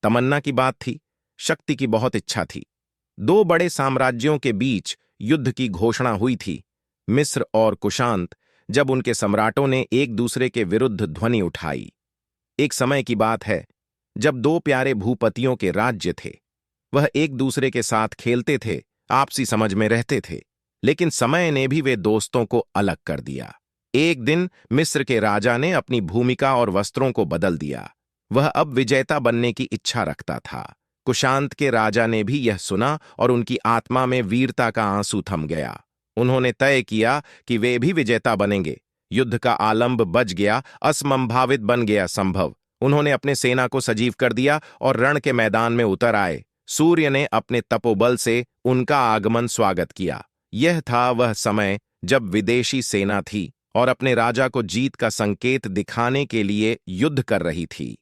तमन्ना की बात थी, शक्ति की बहुत इच्छा थी। दो बड़े साम्राज्यों के बीच युद्ध की घोषणा हुई थी, मिस्र और कुशांत, जब उनके सम्राटों ने एक दूसरे के विरुद्ध ध्वनि उठाई। एक समय की बात है जब दो प्यारे भूपतियों के राज्य थे। वह एक दूसरे के साथ खेलते थे, आपसी समझ में रहते थे, लेकिन समय ने भी वे दोस्तों को अलग कर दिया। एक दिन मिस्र के राजा ने अपनी भूमिका और वस्त्रों को बदल दिया। वह अब विजेता बनने की इच्छा रखता था। कुशांत के राजा ने भी यह सुना और उनकी आत्मा में वीरता का आंसू थम गया। उन्होंने तय किया कि वे भी विजेता बनेंगे। युद्ध का आलंब बज गया, असंभावित बन गया संभव। उन्होंने अपने सेना को सजीव कर दिया और रण के मैदान में उतर आए। सूर्य ने अपने तपोबल से उनका आगमन स्वागत किया। यह था वह समय जब विदेशी सेना थी और अपने राजा को जीत का संकेत दिखाने के लिए युद्ध कर रही थी।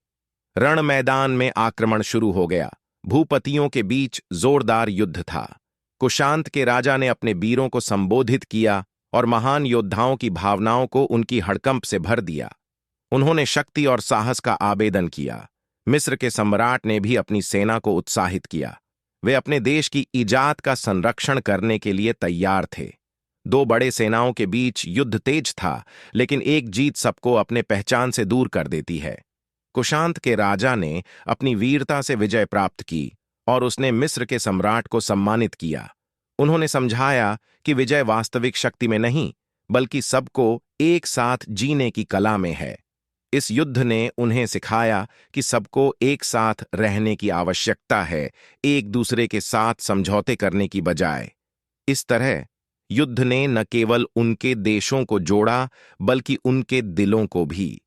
रण मैदान में आक्रमण शुरू हो गया। भूपतियों के बीच जोरदार युद्ध था। कुशांत के राजा ने अपने वीरों को संबोधित किया और महान योद्धाओं की भावनाओं को उनकी हड़कंप से भर दिया। उन्होंने शक्ति और साहस का आवेदन किया। मिस्र के सम्राट ने भी अपनी सेना को उत्साहित किया। वे अपने देश की इजात का संरक्षण करने के लिए तैयार थे। दो बड़े सेनाओं के बीच युद्ध तेज था, लेकिन एक जीत सबको अपने पहचान से दूर कर देती है। कुशांत के राजा ने अपनी वीरता से विजय प्राप्त की और उसने मिस्र के सम्राट को सम्मानित किया। उन्होंने समझाया कि विजय वास्तविक शक्ति में नहीं, बल्कि सबको एक साथ जीने की कला में है। इस युद्ध ने उन्हें सिखाया कि सबको एक साथ रहने की आवश्यकता है, एक दूसरे के साथ समझौते करने की बजाय। इस तरह युद्ध ने न केवल उनके देशों को जोड़ा, बल्कि उनके दिलों को भी।